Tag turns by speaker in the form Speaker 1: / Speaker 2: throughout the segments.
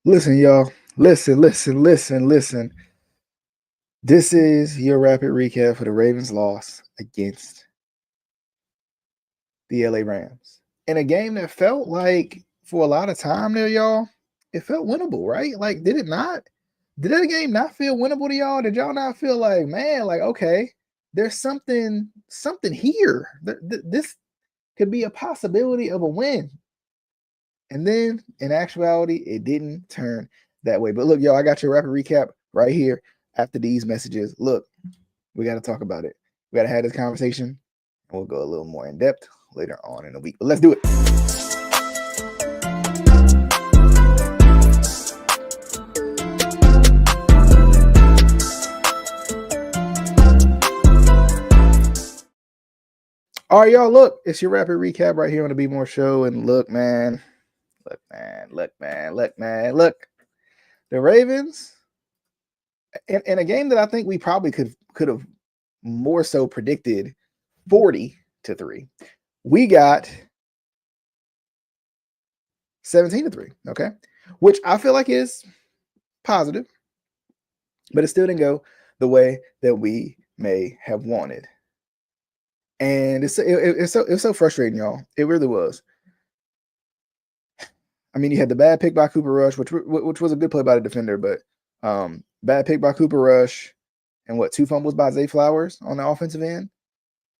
Speaker 1: Listen, y'all. Listen. This is your rapid recap for the Ravens' loss against the LA Rams. In a game that felt like, for a lot of time there, y'all, it felt winnable, right? Like, did it not? Did that game not feel winnable to y'all? Did y'all not feel like, man, like, okay, there's something here. This could be a possibility of a win. And then in actuality, it didn't turn that way. But look, y'all, I got your rapid recap right here after these messages. Look, we got to talk about it. We got to have this conversation, and we'll go a little more in depth later on in the week. But let's do it. All right, y'all, look, it's your rapid recap right here on the Be More Show. And look, man. The Ravens, in a game that I think we probably could have more so predicted 40-3. We got 17-3, okay? Which I feel like is positive, but it still didn't go the way that we may have wanted. And it's so frustrating, y'all. It really was. I mean, you had the bad pick by Cooper Rush, which was a good play by the defender, but bad pick by Cooper Rush, and 2 fumbles by Zay Flowers on the offensive end.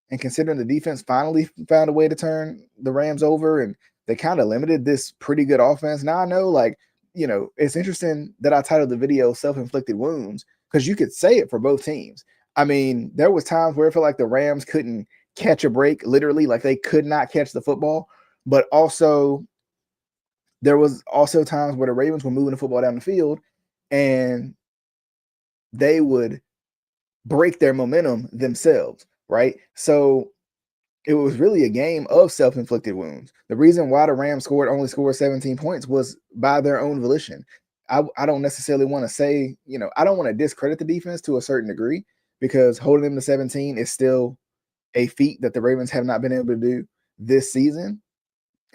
Speaker 1: And considering the defense finally found a way to turn the Rams over, and they kind of limited this pretty good offense. Now I know, like, you know, it's interesting that I titled the video "Self-Inflicted Wounds" because you could say it for both teams. I mean, there was times where it felt like the Rams couldn't catch a break, literally, like they could not catch the football, but also there was also times where the Ravens were moving the football down the field and they would break their momentum themselves, right? So it was really a game of self-inflicted wounds. The reason why the Rams only scored 17 points was by their own volition. I don't necessarily want to say, you know, I don't want to discredit the defense to a certain degree because holding them to 17 is still a feat that the Ravens have not been able to do this season.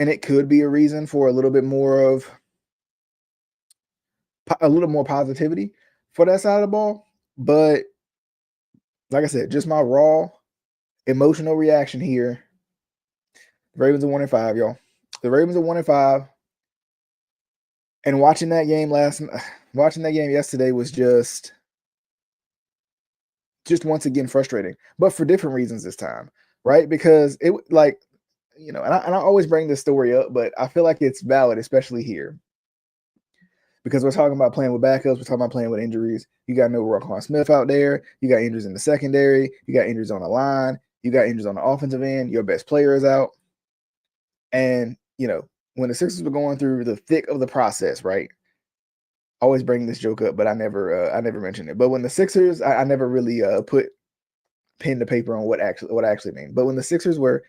Speaker 1: And it could be a reason for a little more positivity for that side of the ball. But like I said, just my raw emotional reaction here. The Ravens are 1-5, y'all. The Ravens are 1-5. And watching that game yesterday was just once again frustrating, but for different reasons this time, right? Because it, like, you know, and I always bring this story up, but I feel like it's valid, especially here, because we're talking about playing with backups. We're talking about playing with injuries. You got no Roquan Smith out there. You got injuries in the secondary. You got injuries on the line. You got injuries on the offensive end. Your best player is out. And, you know, when the Sixers were going through the thick of the process, right? I always bring this joke up, but I never mentioned it. But when the Sixers, I never really put pen to paper on what I actually mean. But when the Sixers were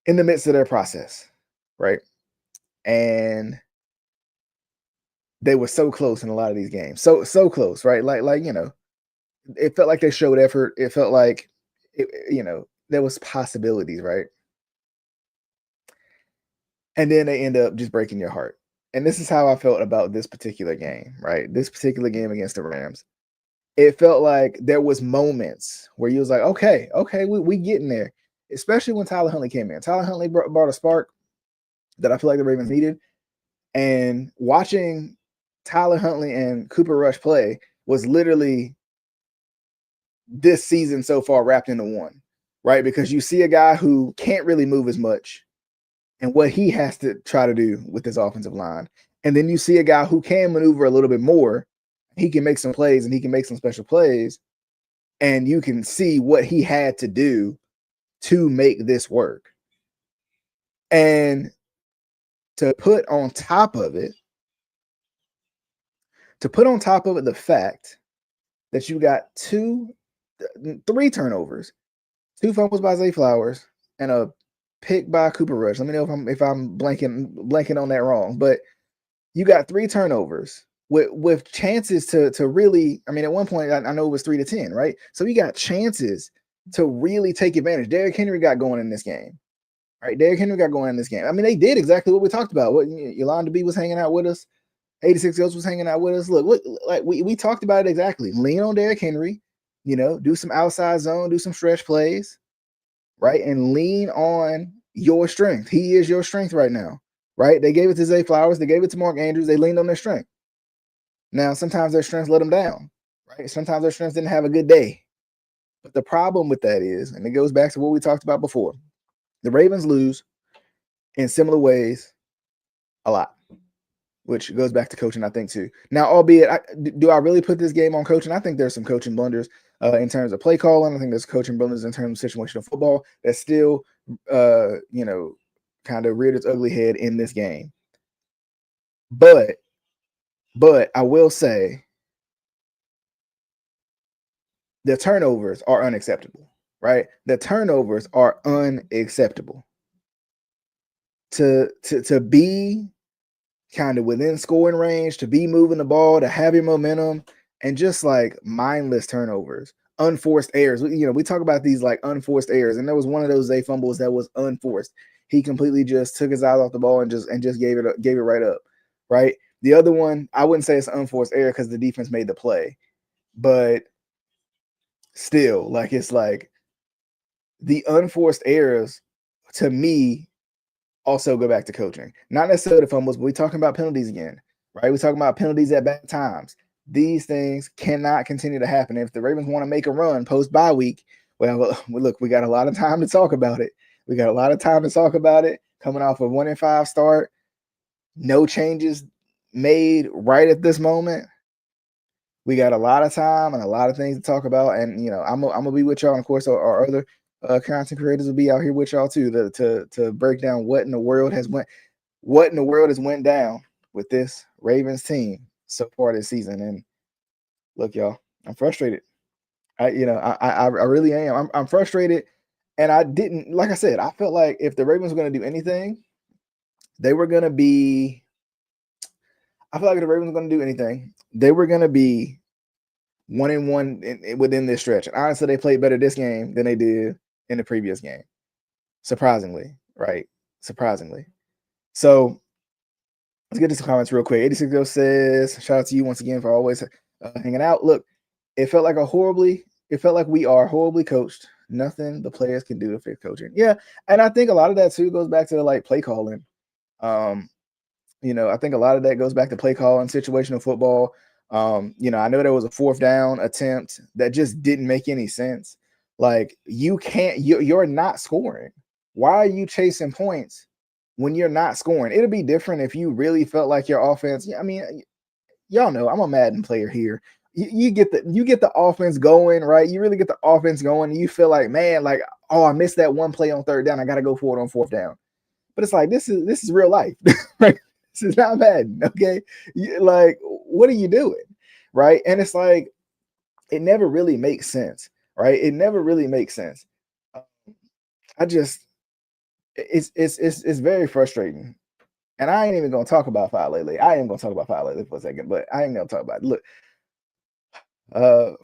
Speaker 1: in the midst of their process, right? And they were so close in a lot of these games. So close, right? Like, you know, it felt like they showed effort. It felt like you know, there was possibilities, right? And then they end up just breaking your heart. And this is how I felt about this particular game, right? This particular game against the Rams. It felt like there was moments where you was like, okay, we getting there. Especially when Tyler Huntley came in. Tyler Huntley brought a spark that I feel like the Ravens needed. And watching Tyler Huntley and Cooper Rush play was literally this season so far wrapped into one, right? Because you see a guy who can't really move as much and what he has to try to do with his offensive line. And then you see a guy who can maneuver a little bit more. He can make some plays and he can make some special plays. And you can see what he had to do to make this work. And to put on top of it the fact that you got 3 turnovers, 2 fumbles by Zay Flowers, and a pick by Cooper Rush. Let me know if I'm blanking on that wrong. But you got 3 turnovers with chances to really. I mean, at one point I know it was 3-10, right? So you got chances to really take advantage. Derrick Henry got going in this game, right? Derrick Henry got going in this game. I mean, they did exactly what we talked about. What Yolanda B was hanging out with us 86 Ghost was hanging out with us. Look, like we talked about it exactly. Lean on Derrick Henry, do some outside zone, do some stretch plays, right? And lean on your strength. He is your strength right now, right? They gave it to Zay Flowers. They gave it to Mark Andrews. They leaned on their strength. Now, sometimes their strengths let them down, right? Sometimes their strengths didn't have a good day. But the problem with that is, and it goes back to what we talked about before, the Ravens lose in similar ways a lot, which goes back to coaching, I think, too. Now, albeit, do I really put this game on coaching? I think there's some coaching blunders in terms of play calling. I think there's coaching blunders in terms of situational football that still, kind of reared its ugly head in this game. But I will say the turnovers are unacceptable, right? The turnovers are unacceptable. To be kind of within scoring range, to be moving the ball, to have your momentum, and just like mindless turnovers, unforced errors. We talk about these like unforced errors, and there was one of those Zay fumbles that was unforced. He completely just took his eyes off the ball and just gave it right up, right? The other one, I wouldn't say it's an unforced error because the defense made the play, but still, like it's like the unforced errors to me also go back to coaching. Not necessarily the fumbles, but we're talking about penalties again, right? We're talking about penalties at bad times. These things cannot continue to happen. If the Ravens want to make a run post bye week, well, look, we got a lot of time to talk about it. Coming off a 1-5 start, no changes made right at this moment. We got a lot of time and a lot of things to talk about. And, I'm gonna be with y'all. And of course, our other content creators will be out here with y'all too to break down what in the world has went down with this Ravens team so far this season. And look, y'all, I'm frustrated. I really am. I'm frustrated. And I didn't, like I said, I felt like if the Ravens were going to do anything, they were going to be, I feel like if the Ravens were going to do anything, they were going to be 1-1 within this stretch. And honestly, they played better this game than they did in the previous game. Surprisingly, right? Surprisingly. So let's get to some comments real quick. 86 Go says, shout out to you once again for always hanging out. Look, it felt like we are horribly coached. Nothing the players can do to fix coaching. Yeah, and I think a lot of that too goes back to like play calling. I think a lot of that goes back to play calling, situational football. I know there was a 4th down attempt that just didn't make any sense. Like you're not scoring. Why are you chasing points when you're not scoring? It'll be different if you really felt like your offense. I mean, y'all know I'm a Madden player here. You get the offense going, right? You really get the offense going, and you feel like, man, like, oh, I missed that one play on 3rd down. I got to go for it on 4th down. But it's like this is real life, right? This is not Madden, okay? Like, what are you doing, right? And it's like it never really makes sense, right? It never really makes sense. It's very frustrating. And I ain't even gonna talk about File lately. I am gonna talk about File lately for a second, but I ain't gonna talk about it. Look,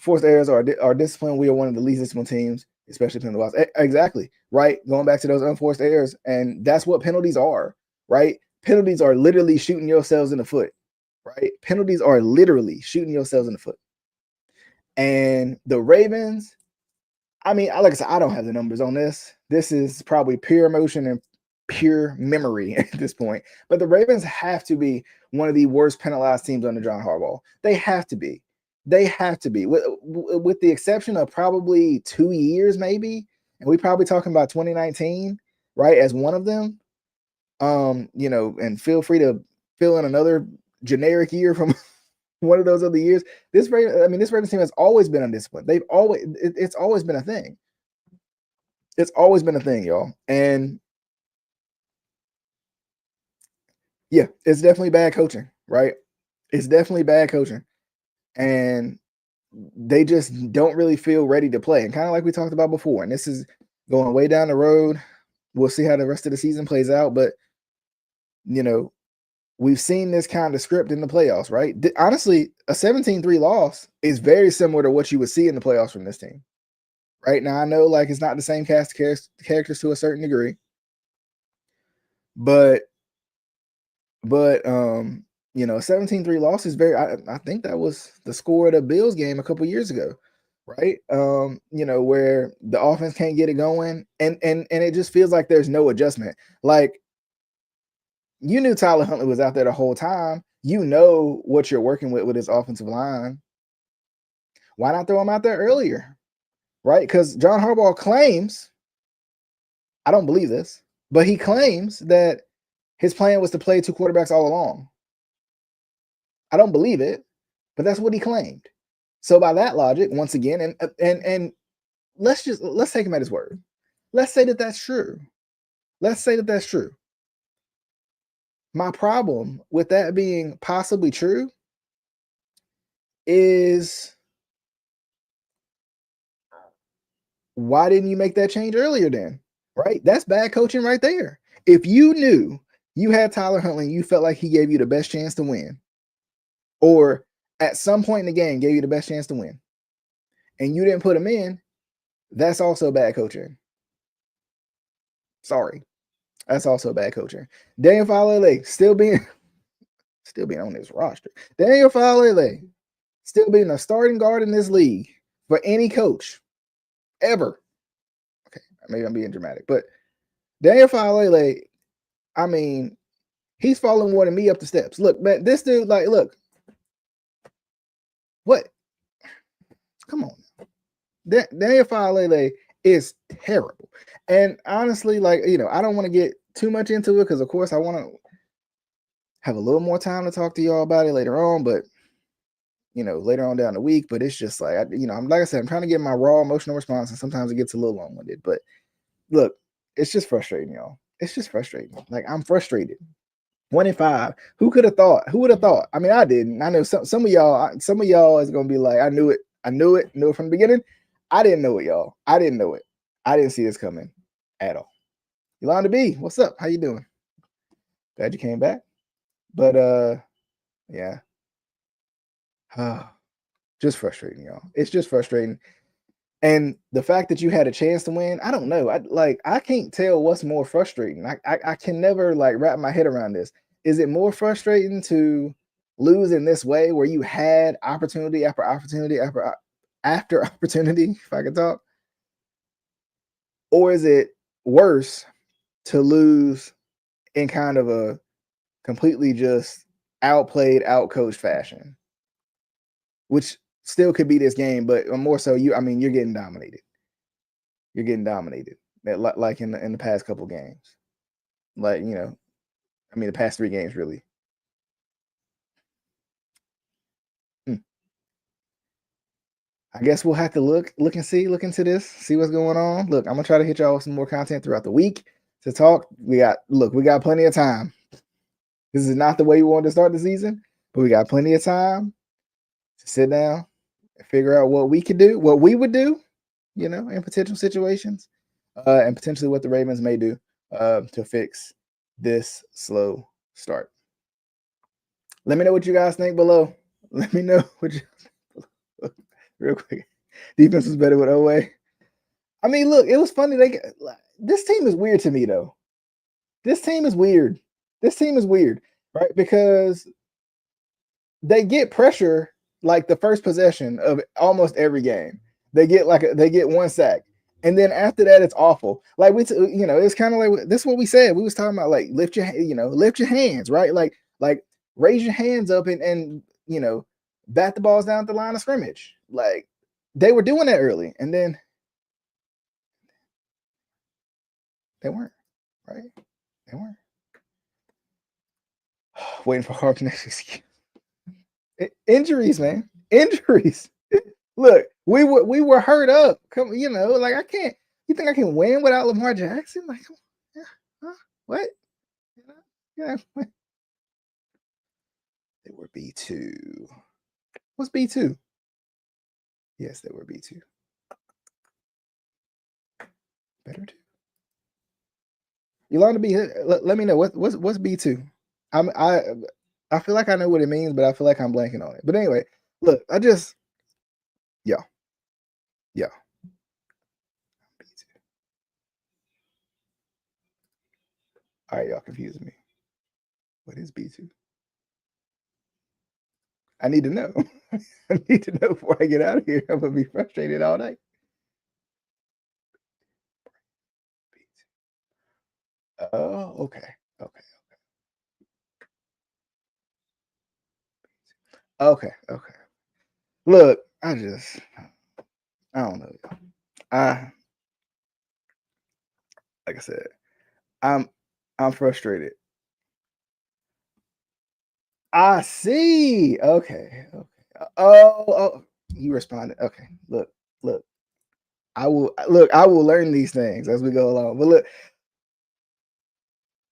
Speaker 1: forced errors are disciplined. We are one of the least disciplined teams, especially penalty wise. Exactly, right? Going back to those unforced errors, and that's what penalties are, right? Penalties are literally shooting yourselves in the foot, right? Penalties are literally shooting yourselves in the foot. And the Ravens, I mean, like I said, I don't have the numbers on this. This is probably pure emotion and pure memory at this point. But the Ravens have to be one of the worst penalized teams under John Harbaugh. They have to be. With the exception of probably 2 years, maybe, and we probably talking about 2019, right, as one of them. And feel free to fill in another generic year from one of those other years. This Ravens team has always been undisciplined. It's always been a thing. It's always been a thing, y'all. And yeah, it's definitely bad coaching, right? It's definitely bad coaching. And they just don't really feel ready to play. And kind of like we talked about before, and this is going way down the road. We'll see how the rest of the season plays out. But, we've seen this kind of script in the playoffs, right? Honestly, a 17-3 loss is very similar to what you would see in the playoffs from this team. Right now, I know like it's not the same cast of characters to a certain degree, but You know, 17-3 loss is very. I think that was the score of the Bills game a couple years ago, right? You know, where the offense can't get it going, and it just feels like there's no adjustment. Like you knew Tyler Huntley was out there the whole time. You know what you're working with his offensive line. Why not throw him out there earlier, right? Because John Harbaugh claims, I don't believe this, but he claims that his plan was to play two quarterbacks all along. I don't believe it, but that's what he claimed. So by that logic, once again, and let's take him at his word. Let's say that that's true. Let's say that that's true. My problem with that being possibly true is why didn't you make that change earlier then? Right? That's bad coaching right there. If you knew you had Tyler Huntley, you felt like he gave you the best chance to win, or at some point in the game gave you the best chance to win, and you didn't put him in, that's also bad coaching. Sorry. That's also bad coaching. Daniel Falele still being on this roster. Daniel Falele still being a starting guard in this league for any coach ever. Okay, maybe I'm being dramatic, but Daniel Falele, I mean, he's falling more than me up the steps. Look, man, this dude, like, look, what? Come on. Daniel Falele is terrible. And honestly, like, you know, I don't want to get too much into it because, of course, I want to have a little more time to talk to y'all about it later on, but you know, later on down the week. But it's just like, you know, I'm like I said, I'm trying to get my raw emotional response, and sometimes it gets a little long-winded. But look, it's just frustrating, y'all. It's just frustrating. Like I'm frustrated. 1-5. Who could have thought? Who would have thought? I mean, I didn't. I know some of y'all is gonna be like, I knew it. I knew it. Knew it from the beginning. I didn't know it, y'all. I didn't know it. I didn't see this coming at all. Yolanda B, what's up? How you doing? Glad you came back. But yeah. Just frustrating, y'all. It's just frustrating. And the fact that you had a chance to win, I don't know. I can't tell what's more frustrating. I can never like wrap my head around this. Is it more frustrating to lose in this way where you had opportunity after opportunity after opportunity, if I could talk? Or is it worse to lose in kind of a completely just outplayed, outcoached fashion? Which still could be this game, but more so you're getting dominated. You're getting dominated, like in the past couple games. Like, you know, I mean, the past 3 games, really. I guess we'll have to look into this, see what's going on. Look, I'm gonna try to hit y'all with some more content throughout the week to talk. We got plenty of time. This is not the way we wanted to start the season, but we got plenty of time to sit down and figure out what we could do, what we would do, you know, in potential situations, and potentially what the Ravens may do to fix this slow start. Let me know what you guys think below. Let me know what you real quick. Defense was better with Owe. I mean, look, it was funny. This team is weird to me though. This team is weird. This team is weird, right? Because they get pressure like the first possession of almost every game. They get one sack, and then after that, it's awful. Like it's kind of like this is what we said. We was talking about like lift your hands, right? Like raise your hands up and bat the balls down at the line of scrimmage. Like they were doing that early, and then they weren't, right? They weren't. Waiting for Harp next excuse. Injuries, man. Injuries. Look, we were hurt up. Come, like I can't. You think I can win without Lamar Jackson? Like, yeah, huh? What? Yeah. They were B2. What's B2? Yes, they were B2. Better too. Yolanda B. Let me know what's B2. I feel like I know what it means, but I feel like I'm blanking on it. But anyway, look, yeah. B2. All right, y'all confusing me. What is B2? I need to know. I need to know before I get out of here. I'm gonna be frustrated all night. Oh, okay. Okay. Okay. Okay. Look, I don't know. I like I said, I'm I'm frustrated. I see. Okay. Okay. Oh, you responded. Okay. Look. I will learn these things as we go along. But look,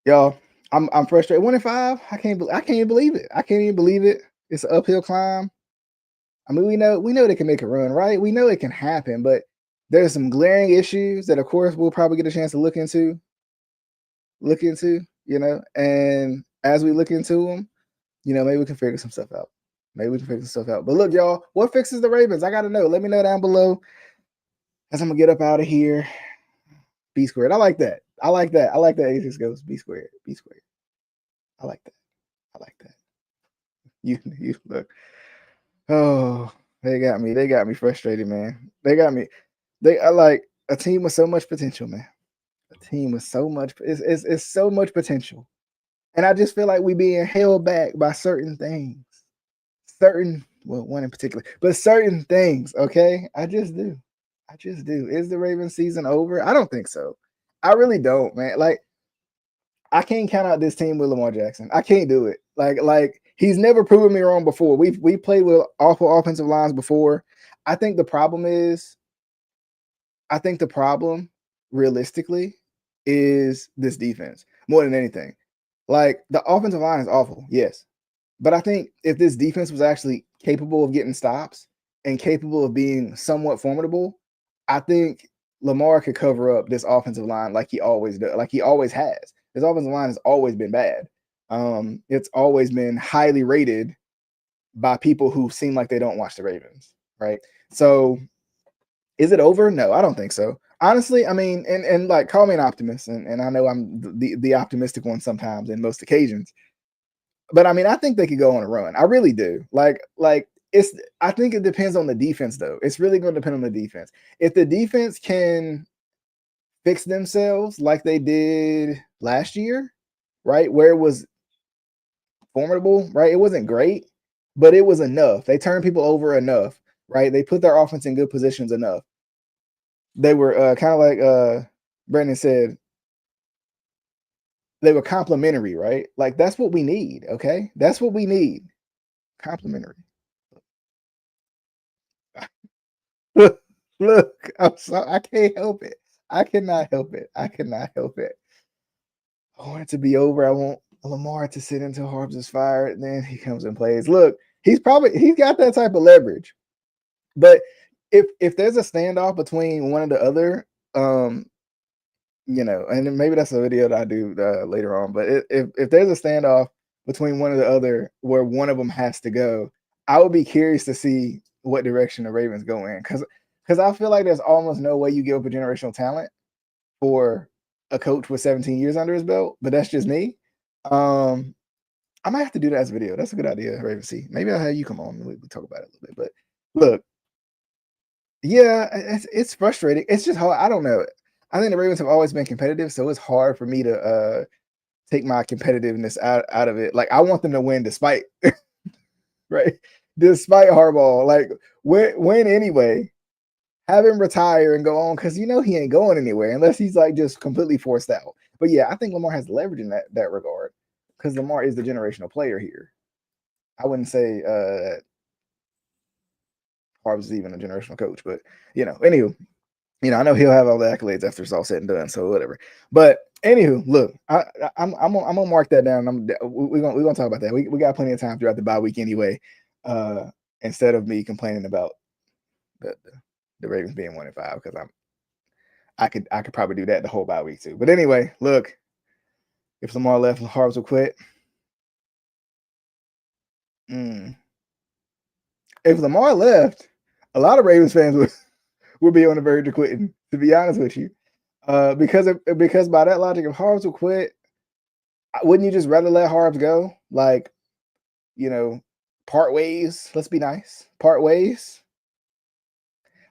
Speaker 1: y'all, I'm frustrated. 1-5. I can't even believe it. I can't even believe it. It's an uphill climb. I mean, we know they can make a run, right? We know it can happen, but there's some glaring issues that of course we'll probably get a chance to and as we look into them, maybe we can figure some stuff out. Maybe we can figure some stuff out. But look, y'all, what fixes the Ravens? I gotta know. Let me know down below as I'm gonna get up out of here. B squared. I like that. I like that. I like that. A6 goes B squared. B squared. I like that. I like that. You look. Oh, they got me. They got me frustrated, man. They got me. They are like a team with so much potential, man. A team with so much. It's so much potential, and I just feel like we being held back by certain things. Well, one in particular, but certain things. Okay, I just do. I just do. Is the Ravens season over? I don't think so. I really don't, man. Like I can't count out this team with Lamar Jackson. I can't do it. Like he's never proven me wrong before. We played with awful offensive lines before. I think the problem is, I think the problem realistically is this defense more than anything. Like the offensive line is awful, yes. But I think if this defense was actually capable of getting stops and capable of being somewhat formidable, I think Lamar could cover up this offensive line like he always does, like he always has. His offensive line has always been bad. It's always been highly rated by people who seem like they don't watch the Ravens, right? So is it over? No, I don't think so. Honestly, I mean, and like call me an optimist, and I know I'm the optimistic one sometimes in most occasions. But I mean, I think they could go on a run. I really do. Like it's. I think it depends on the defense, though. It's really going to depend on the defense. If the defense can fix themselves like they did last year, right, where it was formidable, right? It wasn't great, but it was enough. They turned people over enough, right? They put their offense in good positions enough. They were kind of like Brandon said, they were complimentary, right? Like that's what we need. Okay, that's what we need. Complimentary. Look, I'm sorry. I can't help it. I cannot help it. I cannot help it. I want it to be over. I want Lamar to sit until Harbs is fired. Then he comes and plays. Look, he's got that type of leverage. But if there's a standoff between one or the other, and maybe that's a video that I do later on. But if there's a standoff between one or the other where one of them has to go, I would be curious to see what direction the Ravens go in because I feel like there's almost no way you give up a generational talent for a coach with 17 years under his belt. But that's just me. Um, I might have to do that as a video. That's a good idea, Raven C. Maybe I'll have you come on and we talk about it a little bit. But look, yeah, it's frustrating. It's just hard. I don't know. I think the Ravens have always been competitive, so it's hard for me to take my competitiveness out of it. Like I want them to win despite right, despite Harbaugh. Like win anyway. Have him retire and go on because he ain't going anywhere unless he's like just completely forced out. But yeah, I think Lamar has leverage in that regard because Lamar is the generational player here. I wouldn't say Harbs is even a generational coach, but anywho, I know he'll have all the accolades after it's all said and done. So whatever. But anywho, look, I'm gonna mark that down. We're gonna talk about that. We got plenty of time throughout the bye week anyway. Instead of me complaining about the Ravens being 1-5 because I could probably do that the whole bye week too. But anyway, look, if Lamar left, Harbs will quit. If Lamar left, a lot of Ravens fans would be on the verge of quitting. To be honest with you, because by that logic, if Harbs will quit, wouldn't you just rather let Harbs go? Like, part ways. Let's be nice. Part ways.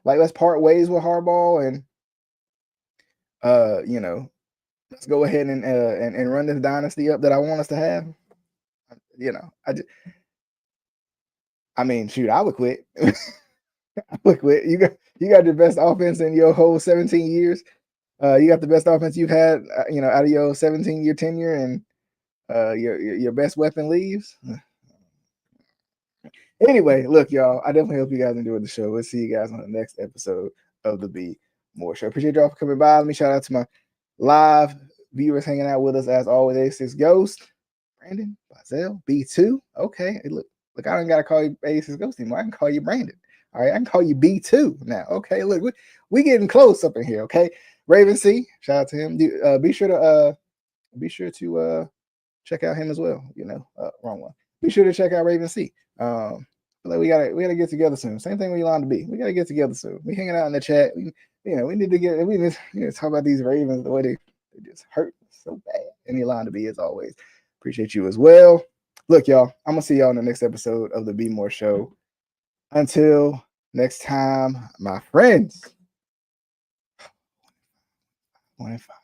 Speaker 1: Like, let's part ways with Harbaugh and you know, let's go ahead and run this dynasty up that I want us to have. You know, I mean, shoot, I would quit. I would quit. You got your best offense in your whole 17 years. You got the best offense you've had, out of your 17-year tenure, and your best weapon leaves. Anyway, look, y'all, I definitely hope you guys enjoyed the show. We'll see you guys on the next episode of the Be More Show. Appreciate y'all for coming by. Let me shout out to my live viewers hanging out with us as always. A6 Ghost, Brandon, Bazel, B2. Okay, hey, look, I don't gotta call you A6 Ghost anymore. I can call you Brandon. All right, I can call you B2 now. Okay, look, we getting close up in here. Okay, Raven C, shout out to him. Be sure to check out him as well. Wrong one. Be sure to check out Raven C. Like we gotta get together soon. Same thing with Yolanda B. We gotta get together soon. We hanging out in the chat. We need to talk about these Ravens, the way they just hurt so bad. And Yolanda B, as always, appreciate you as well. Look, y'all, I'm gonna see y'all in the next episode of the Be More Show. Until next time, my friends. 1 and 5.